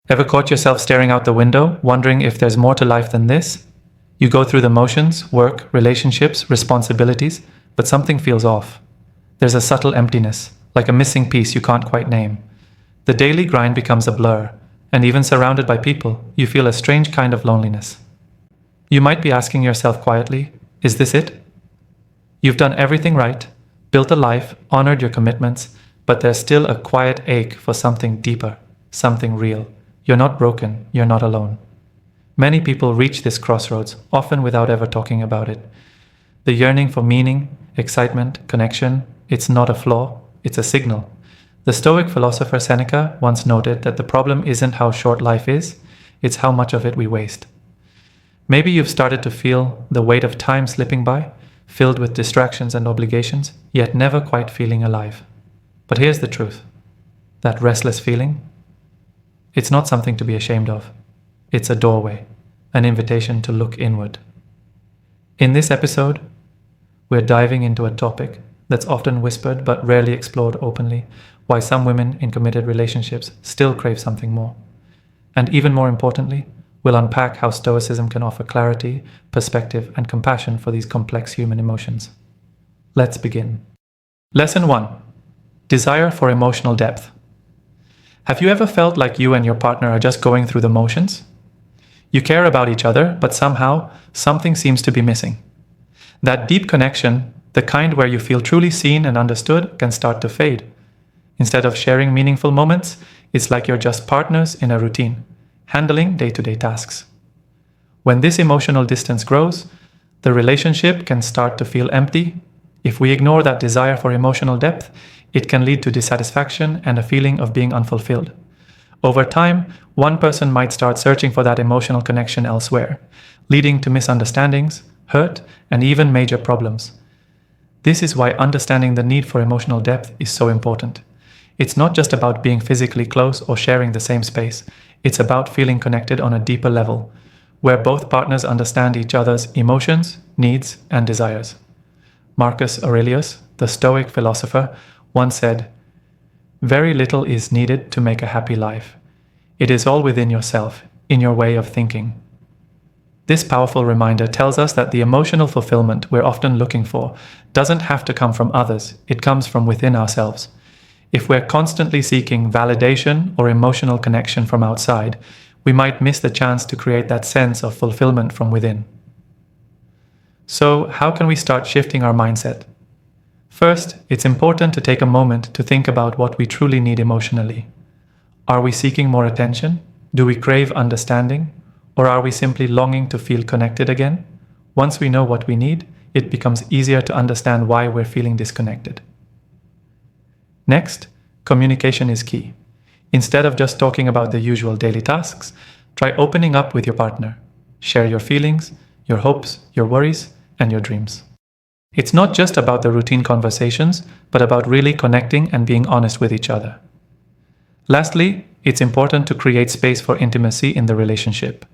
Ever caught yourself staring out the window, wondering if there's more to life than this? You go through the motions, work, relationships, responsibilities, but something feels off. There's a subtle emptiness, like a missing piece you can't quite name. The daily grind becomes a blur, and even surrounded by people, you feel a strange kind of loneliness. You might be asking yourself quietly, is this it? You've done everything right, built a life, honored your commitments, but there's still a quiet ache for something deeper, something real. You're not broken, you're not alone. Many people reach this crossroads, often without ever talking about it. The yearning for meaning, excitement, connection, it's not a flaw, it's a signal. The Stoic philosopher Seneca once noted that the problem isn't how short life is, it's how much of it we waste. Maybe you've started to feel the weight of time slipping by, filled with distractions and obligations, yet never quite feeling alive. But here's the truth. That restless feeling, it's not something to be ashamed of. It's a doorway, an invitation to look inward. In this episode, we're diving into a topic that's often whispered but rarely explored openly, why some women in committed relationships still crave something more. And even more importantly, we'll unpack how Stoicism can offer clarity, perspective, and compassion for these complex human emotions. Let's begin. Lesson 1. Desire for emotional depth. Have you ever felt like you and your partner are just going through the motions? You care about each other, but somehow something seems to be missing. That deep connection, the kind where you feel truly seen and understood, can start to fade. Instead of sharing meaningful moments, it's like you're just partners in a routine, handling day-to-day tasks. When this emotional distance grows, the relationship can start to feel empty. If we ignore that desire for emotional depth, it can lead to dissatisfaction and a feeling of being unfulfilled. Over time, one person might start searching for that emotional connection elsewhere, leading to misunderstandings, hurt, and even major problems. This is why understanding the need for emotional depth is so important. It's not just about being physically close or sharing the same space. It's about feeling connected on a deeper level, where both partners understand each other's emotions, needs, and desires. Marcus Aurelius, the Stoic philosopher, once said, "Very little is needed to make a happy life. It is all within yourself, in your way of thinking." This powerful reminder tells us that the emotional fulfillment we're often looking for doesn't have to come from others, it comes from within ourselves. If we're constantly seeking validation or emotional connection from outside, we might miss the chance to create that sense of fulfillment from within. So, how can we start shifting our mindset? First, it's important to take a moment to think about what we truly need emotionally. Are we seeking more attention? Do we crave understanding? Or are we simply longing to feel connected again? Once we know what we need, it becomes easier to understand why we're feeling disconnected. Next, communication is key. Instead of just talking about the usual daily tasks, try opening up with your partner. Share your feelings, your hopes, your worries, and your dreams. It's not just about the routine conversations, but about really connecting and being honest with each other. Lastly, it's important to create space for intimacy in the relationship.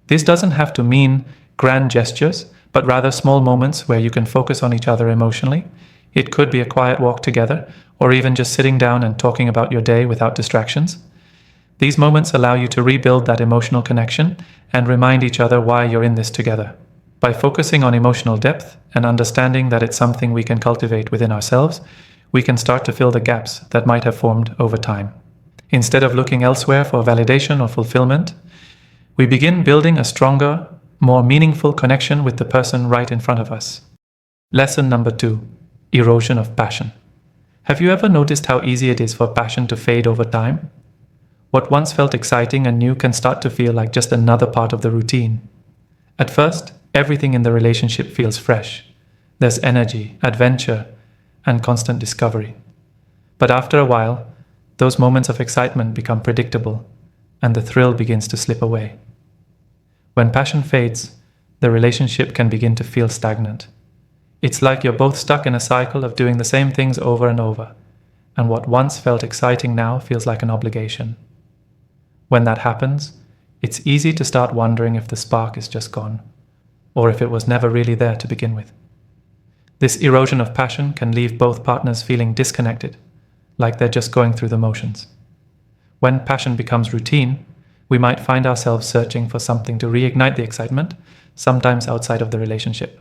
This doesn't have to mean grand gestures, but rather small moments where you can focus on each other emotionally. It could be a quiet walk together, or even just sitting down and talking about your day without distractions. These moments allow you to rebuild that emotional connection and remind each other why you're in this together. By focusing on emotional depth and understanding that it's something we can cultivate within ourselves, we can start to fill the gaps that might have formed over time. Instead of looking elsewhere for validation or fulfillment, we begin building a stronger, more meaningful connection with the person right in front of us. Lesson number 2, erosion of passion. Have you ever noticed how easy it is for passion to fade over time? What once felt exciting and new can start to feel like just another part of the routine. At first, everything in the relationship feels fresh. There's energy, adventure, and constant discovery. But after a while, those moments of excitement become predictable, and the thrill begins to slip away. When passion fades, the relationship can begin to feel stagnant. It's like you're both stuck in a cycle of doing the same things over and over, and what once felt exciting now feels like an obligation. When that happens, it's easy to start wondering if the spark is just gone, or if it was never really there to begin with. This erosion of passion can leave both partners feeling disconnected, like they're just going through the motions. When passion becomes routine, we might find ourselves searching for something to reignite the excitement, sometimes outside of the relationship.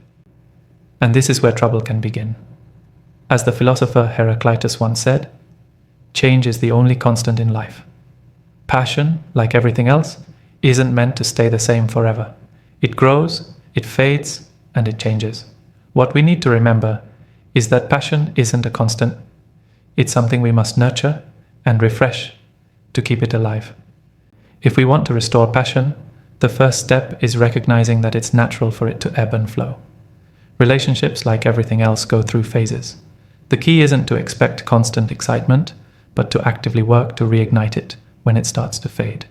And this is where trouble can begin. As the philosopher Heraclitus once said, change is the only constant in life. Passion, like everything else, isn't meant to stay the same forever. It grows, it fades, and it changes. What we need to remember is that passion isn't a constant. It's something we must nurture and refresh to keep it alive. If we want to restore passion, the first step is recognizing that it's natural for it to ebb and flow. Relationships, like everything else, go through phases. The key isn't to expect constant excitement, but to actively work to reignite it when it starts to fade.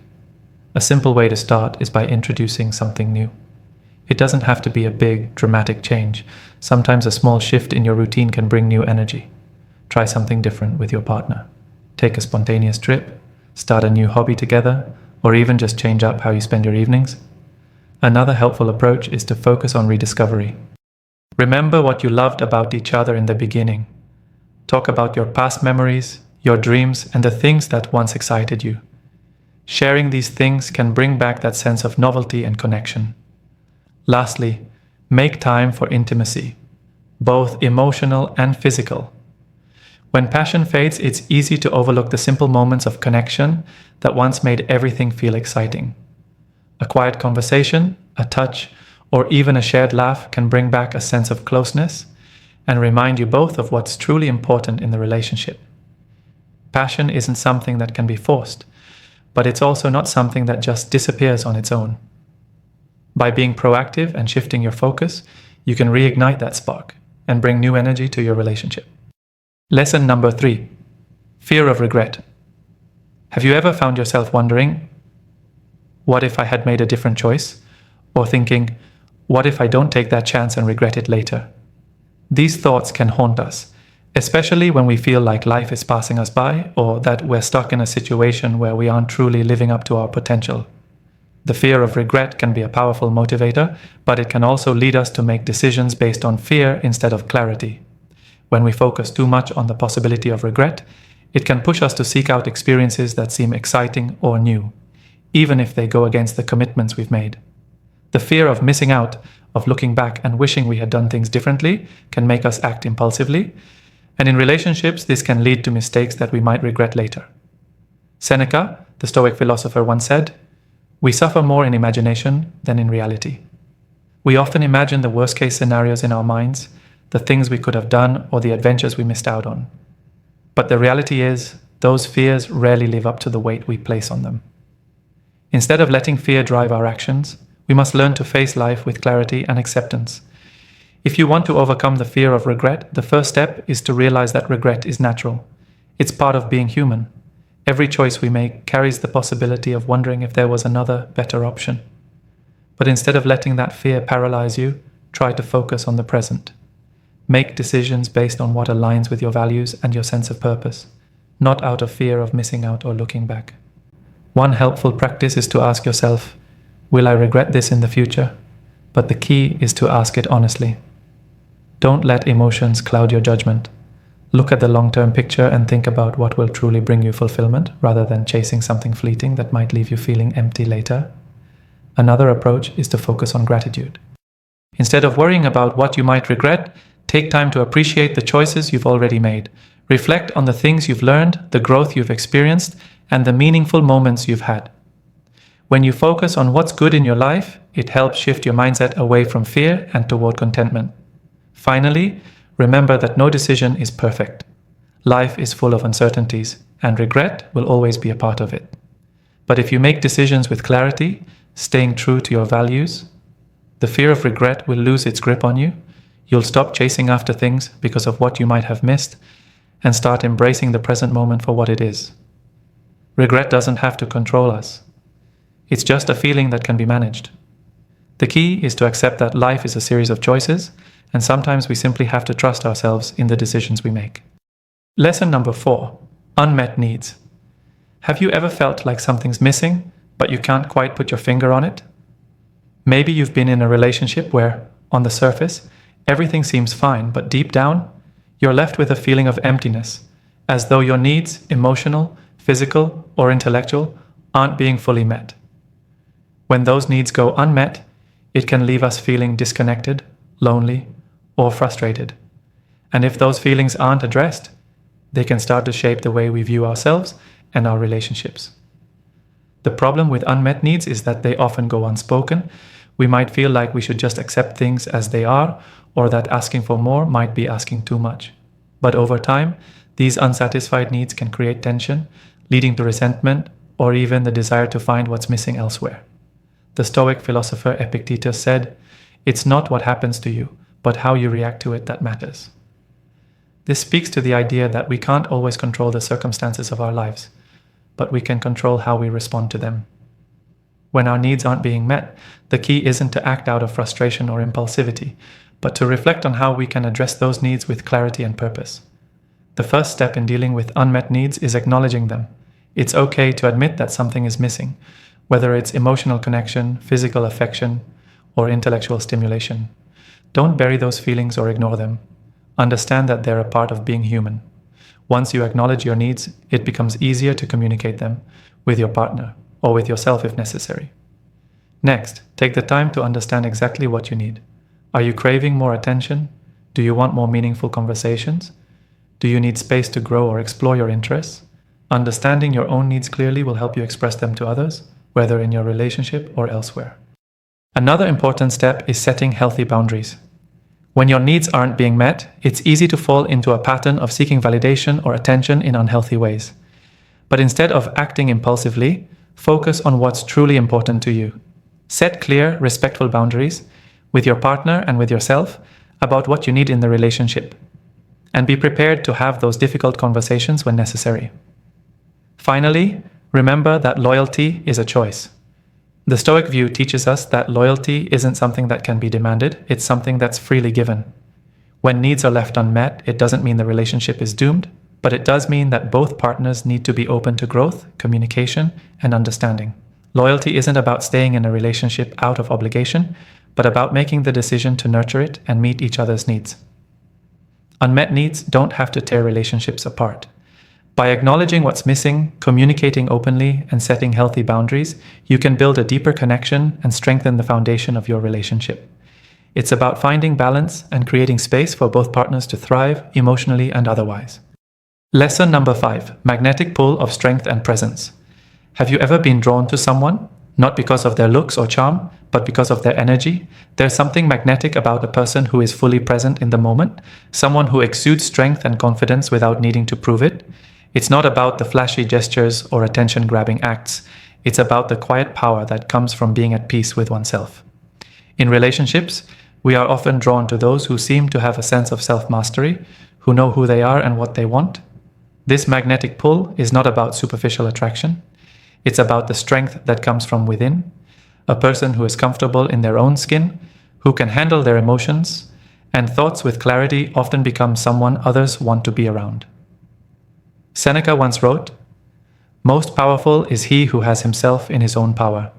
A simple way to start is by introducing something new. It doesn't have to be a big, dramatic change. Sometimes a small shift in your routine can bring new energy. Try something different with your partner. Take a spontaneous trip, start a new hobby together, or even just change up how you spend your evenings. Another helpful approach is to focus on rediscovery. Remember what you loved about each other in the beginning. Talk about your past memories, your dreams, and the things that once excited you. Sharing these things can bring back that sense of novelty and connection. Lastly, make time for intimacy, both emotional and physical. When passion fades, it's easy to overlook the simple moments of connection that once made everything feel exciting. A quiet conversation, a touch, or even a shared laugh can bring back a sense of closeness and remind you both of what's truly important in the relationship. Passion isn't something that can be forced, but it's also not something that just disappears on its own. By being proactive and shifting your focus, you can reignite that spark and bring new energy to your relationship. Lesson number 3. Fear of regret. Have you ever found yourself wondering, what if I had made a different choice? Or thinking, what if I don't take that chance and regret it later? These thoughts can haunt us, especially when we feel like life is passing us by or that we're stuck in a situation where we aren't truly living up to our potential. The fear of regret can be a powerful motivator, but it can also lead us to make decisions based on fear instead of clarity. When we focus too much on the possibility of regret, it can push us to seek out experiences that seem exciting or new, even if they go against the commitments we've made. The fear of missing out, of looking back and wishing we had done things differently, can make us act impulsively, and in relationships, this can lead to mistakes that we might regret later. Seneca, the Stoic philosopher, once said, "We suffer more in imagination than in reality." We often imagine the worst-case scenarios in our minds, the things we could have done or the adventures we missed out on. But the reality is, those fears rarely live up to the weight we place on them. Instead of letting fear drive our actions, we must learn to face life with clarity and acceptance. If you want to overcome the fear of regret, the first step is to realize that regret is natural. It's part of being human. Every choice we make carries the possibility of wondering if there was another, better option. But instead of letting that fear paralyze you, try to focus on the present. Make decisions based on what aligns with your values and your sense of purpose, not out of fear of missing out or looking back. One helpful practice is to ask yourself, will I regret this in the future? But the key is to ask it honestly. Don't let emotions cloud your judgment. Look at the long-term picture and think about what will truly bring you fulfillment rather than chasing something fleeting that might leave you feeling empty later. Another approach is to focus on gratitude. Instead of worrying about what you might regret, take time to appreciate the choices you've already made. Reflect on the things you've learned, the growth you've experienced, and the meaningful moments you've had. When you focus on what's good in your life, it helps shift your mindset away from fear and toward contentment. Finally, remember that no decision is perfect. Life is full of uncertainties, and regret will always be a part of it. But if you make decisions with clarity, staying true to your values, the fear of regret will lose its grip on you. You'll stop chasing after things because of what you might have missed and start embracing the present moment for what it is. Regret doesn't have to control us. It's just a feeling that can be managed. The key is to accept that life is a series of choices, and sometimes we simply have to trust ourselves in the decisions we make. Lesson number 4. Unmet needs. Have you ever felt like something's missing, but you can't quite put your finger on it? Maybe you've been in a relationship where, on the surface, everything seems fine, but deep down, you're left with a feeling of emptiness, as though your needs, emotional, physical, or intellectual, aren't being fully met. When those needs go unmet, it can leave us feeling disconnected, lonely, or frustrated. And if those feelings aren't addressed, they can start to shape the way we view ourselves and our relationships. The problem with unmet needs is that they often go unspoken. We might feel like we should just accept things as they are, or that asking for more might be asking too much. But over time, these unsatisfied needs can create tension, leading to resentment, or even the desire to find what's missing elsewhere. The Stoic philosopher Epictetus said, "It's not what happens to you, but how you react to it that matters." This speaks to the idea that we can't always control the circumstances of our lives, but we can control how we respond to them. When our needs aren't being met, the key isn't to act out of frustration or impulsivity, but to reflect on how we can address those needs with clarity and purpose. The first step in dealing with unmet needs is acknowledging them. It's okay to admit that something is missing, whether it's emotional connection, physical affection, or intellectual stimulation. Don't bury those feelings or ignore them. Understand that they're a part of being human. Once you acknowledge your needs, it becomes easier to communicate them with your partner or with yourself if necessary. Next, take the time to understand exactly what you need. Are you craving more attention? Do you want more meaningful conversations? Do you need space to grow or explore your interests? Understanding your own needs clearly will help you express them to others, whether in your relationship or elsewhere. Another important step is setting healthy boundaries. When your needs aren't being met, it's easy to fall into a pattern of seeking validation or attention in unhealthy ways. But instead of acting impulsively, focus on what's truly important to you. Set clear, respectful boundaries with your partner and with yourself about what you need in the relationship. And be prepared to have those difficult conversations when necessary. Finally, remember that loyalty is a choice. The Stoic view teaches us that loyalty isn't something that can be demanded, it's something that's freely given. When needs are left unmet, it doesn't mean the relationship is doomed, but it does mean that both partners need to be open to growth, communication, and understanding. Loyalty isn't about staying in a relationship out of obligation, but about making the decision to nurture it and meet each other's needs. Unmet needs don't have to tear relationships apart. By acknowledging what's missing, communicating openly, and setting healthy boundaries, you can build a deeper connection and strengthen the foundation of your relationship. It's about finding balance and creating space for both partners to thrive emotionally and otherwise. Lesson number 5, magnetic pull of strength and presence. Have you ever been drawn to someone? Not because of their looks or charm, but because of their energy? There's something magnetic about a person who is fully present in the moment, someone who exudes strength and confidence without needing to prove it. It's not about the flashy gestures or attention-grabbing acts. It's about the quiet power that comes from being at peace with oneself. In relationships, we are often drawn to those who seem to have a sense of self-mastery, who know who they are and what they want. This magnetic pull is not about superficial attraction. It's about the strength that comes from within, a person who is comfortable in their own skin, who can handle their emotions, and thoughts with clarity often become someone others want to be around. Seneca once wrote, "Most powerful is he who has himself in his own power."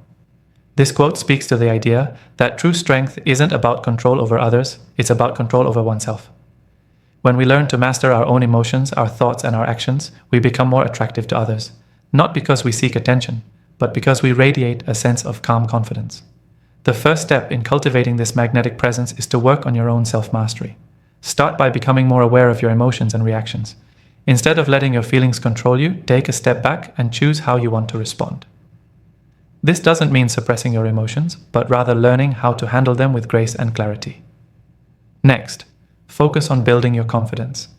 This quote speaks to the idea that true strength isn't about control over others, it's about control over oneself. When we learn to master our own emotions, our thoughts, and our actions, we become more attractive to others, not because we seek attention, but because we radiate a sense of calm confidence. The first step in cultivating this magnetic presence is to work on your own self-mastery. Start by becoming more aware of your emotions and reactions. Instead of letting your feelings control you, take a step back and choose how you want to respond. This doesn't mean suppressing your emotions, but rather learning how to handle them with grace and clarity. Next, focus on building your confidence,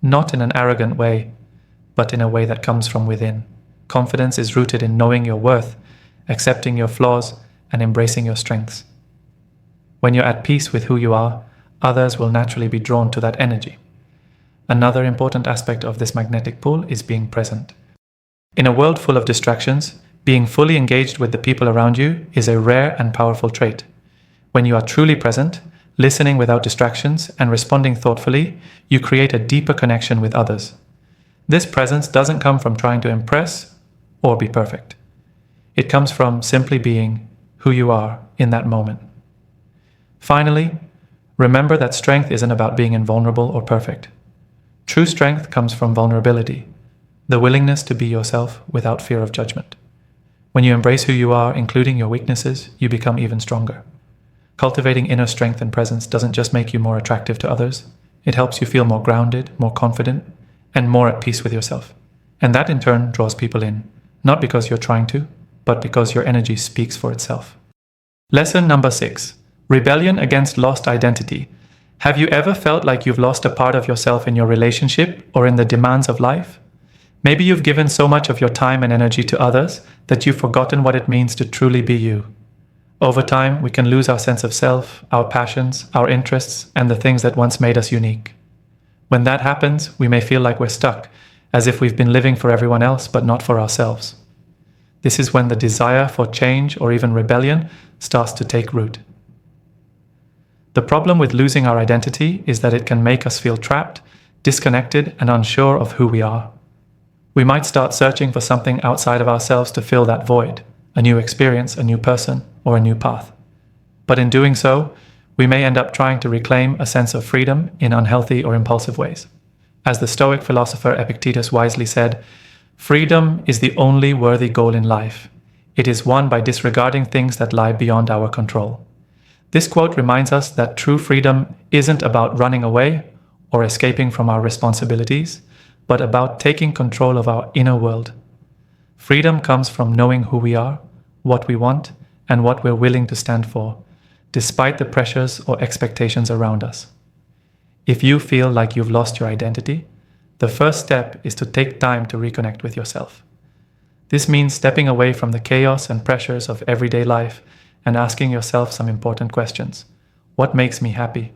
not in an arrogant way, but in a way that comes from within. Confidence is rooted in knowing your worth, accepting your flaws, and embracing your strengths. When you're at peace with who you are, others will naturally be drawn to that energy. Another important aspect of this magnetic pull is being present. In a world full of distractions, being fully engaged with the people around you is a rare and powerful trait. When you are truly present, listening without distractions, and responding thoughtfully, you create a deeper connection with others. This presence doesn't come from trying to impress or be perfect. It comes from simply being who you are in that moment. Finally, remember that strength isn't about being invulnerable or perfect. True strength comes from vulnerability, the willingness to be yourself without fear of judgment. When you embrace who you are, including your weaknesses, you become even stronger. Cultivating inner strength and presence doesn't just make you more attractive to others, it helps you feel more grounded, more confident, and more at peace with yourself. And that in turn draws people in, not because you're trying to, but because your energy speaks for itself. Lesson number 6. Rebellion against lost identity. Have you ever felt like you've lost a part of yourself in your relationship or in the demands of life? Maybe you've given so much of your time and energy to others that you've forgotten what it means to truly be you. Over time, we can lose our sense of self, our passions, our interests, and the things that once made us unique. When that happens, we may feel like we're stuck, as if we've been living for everyone else but not for ourselves. This is when the desire for change or even rebellion starts to take root. The problem with losing our identity is that it can make us feel trapped, disconnected, and unsure of who we are. We might start searching for something outside of ourselves to fill that void, a new experience, a new person, or a new path. But in doing so, we may end up trying to reclaim a sense of freedom in unhealthy or impulsive ways. As the Stoic philosopher Epictetus wisely said, "Freedom is the only worthy goal in life. It is won by disregarding things that lie beyond our control." This quote reminds us that true freedom isn't about running away or escaping from our responsibilities, but about taking control of our inner world. Freedom comes from knowing who we are, what we want, and what we're willing to stand for, despite the pressures or expectations around us. If you feel like you've lost your identity, the first step is to take time to reconnect with yourself. This means stepping away from the chaos and pressures of everyday life and asking yourself some important questions. What makes me happy?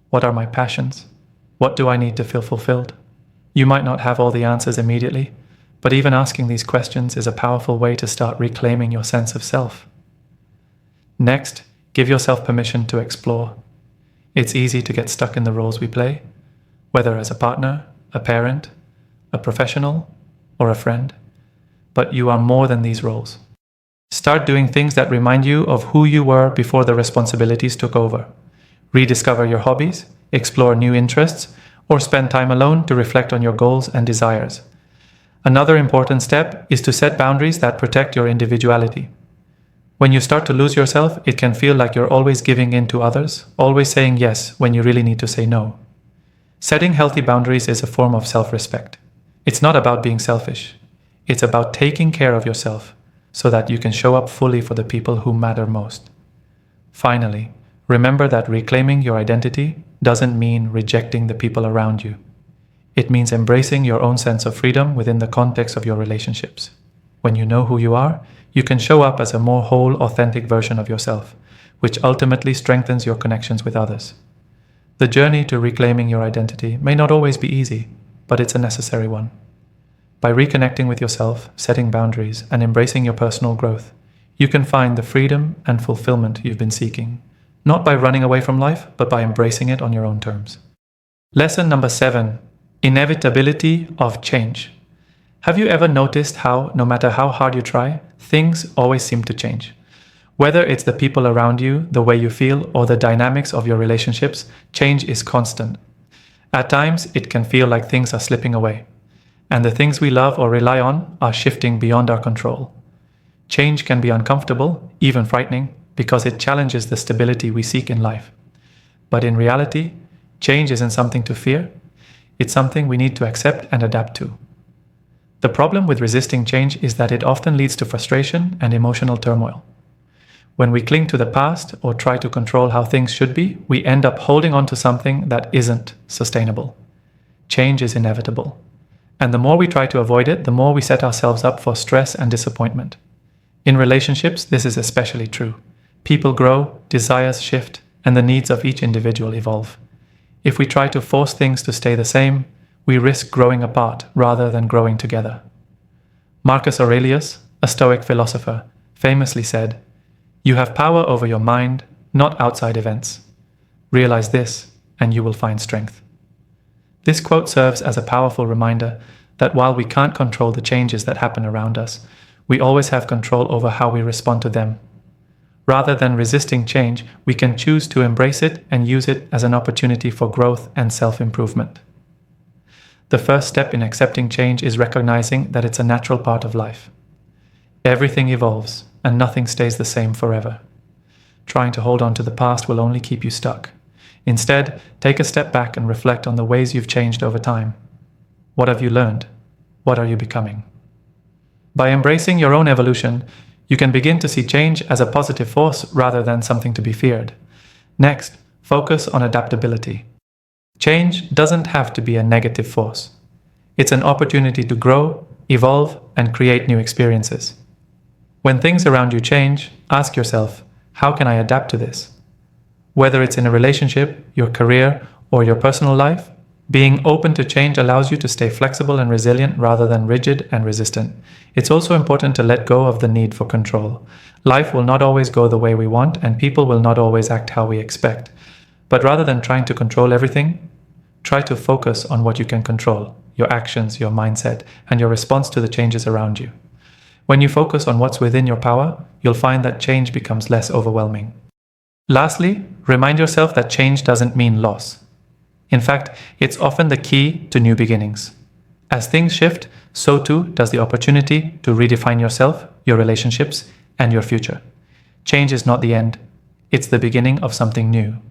What are my passions? What do I need to feel fulfilled? You might not have all the answers immediately, but even asking these questions is a powerful way to start reclaiming your sense of self. Next, give yourself permission to explore. It's easy to get stuck in the roles we play, whether as a partner, a parent, a professional, or a friend. But you are more than these roles. Start doing things that remind you of who you were before the responsibilities took over. Rediscover your hobbies, explore new interests, or spend time alone to reflect on your goals and desires. Another important step is to set boundaries that protect your individuality. When you start to lose yourself, it can feel like you're always giving in to others, always saying yes when you really need to say no. Setting healthy boundaries is a form of self-respect. It's not about being selfish. It's about taking care of yourself so that you can show up fully for the people who matter most. Finally, remember that reclaiming your identity doesn't mean rejecting the people around you. It means embracing your own sense of freedom within the context of your relationships. When you know who you are, you can show up as a more whole, authentic version of yourself, which ultimately strengthens your connections with others. The journey to reclaiming your identity may not always be easy, but it's a necessary one. By reconnecting with yourself, setting boundaries, and embracing your personal growth, you can find the freedom and fulfillment you've been seeking, not by running away from life, but by embracing it on your own terms. Lesson number 7. Inevitability of change. Have you ever noticed how, no matter how hard you try, things always seem to change? Whether it's the people around you, the way you feel, or the dynamics of your relationships, change is constant. At times, it can feel like things are slipping away, and the things we love or rely on are shifting beyond our control. Change can be uncomfortable, even frightening, because it challenges the stability we seek in life. But in reality, change isn't something to fear. It's something we need to accept and adapt to. The problem with resisting change is that it often leads to frustration and emotional turmoil. When we cling to the past or try to control how things should be, we end up holding on to something that isn't sustainable. Change is inevitable. And the more we try to avoid it, the more we set ourselves up for stress and disappointment. In relationships, this is especially true. People grow, desires shift, and the needs of each individual evolve. If we try to force things to stay the same, we risk growing apart rather than growing together. Marcus Aurelius, a Stoic philosopher, famously said, "You have power over your mind, not outside events. Realize this, and you will find strength." This quote serves as a powerful reminder that while we can't control the changes that happen around us, we always have control over how we respond to them. Rather than resisting change, we can choose to embrace it and use it as an opportunity for growth and self-improvement. The first step in accepting change is recognizing that it's a natural part of life. Everything evolves, and nothing stays the same forever. Trying to hold on to the past will only keep you stuck. Instead, take a step back and reflect on the ways you've changed over time. What have you learned? What are you becoming? By embracing your own evolution, you can begin to see change as a positive force rather than something to be feared. Next, focus on adaptability. Change doesn't have to be a negative force. It's an opportunity to grow, evolve, and create new experiences. When things around you change, ask yourself, how can I adapt to this? Whether it's in a relationship, your career, or your personal life, being open to change allows you to stay flexible and resilient rather than rigid and resistant. It's also important to let go of the need for control. Life will not always go the way we want, and people will not always act how we expect. But rather than trying to control everything, try to focus on what you can control, your actions, your mindset, and your response to the changes around you. When you focus on what's within your power, you'll find that change becomes less overwhelming. Lastly, remind yourself that change doesn't mean loss. In fact, it's often the key to new beginnings. As things shift, so too does the opportunity to redefine yourself, your relationships, and your future. Change is not the end. It's the beginning of something new.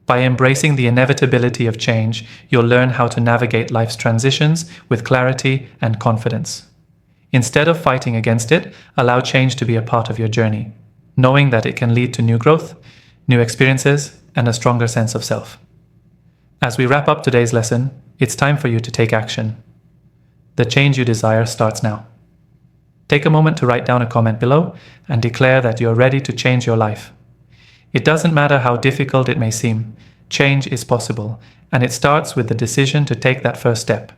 By embracing the inevitability of change, you'll learn how to navigate life's transitions with clarity and confidence. Instead of fighting against it, allow change to be a part of your journey, knowing that it can lead to new growth, new experiences, and a stronger sense of self. As we wrap up today's lesson, it's time for you to take action. The change you desire starts now. Take a moment to write down a comment below and declare that you're ready to change your life. It doesn't matter how difficult it may seem, change is possible, and it starts with the decision to take that first step.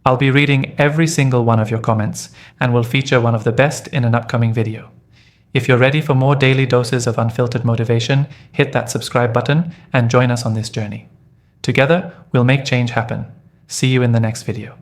I'll be reading every single one of your comments and will feature one of the best in an upcoming video. If you're ready for more daily doses of unfiltered motivation, hit that subscribe button and join us on this journey. Together, we'll make change happen. See you in the next video.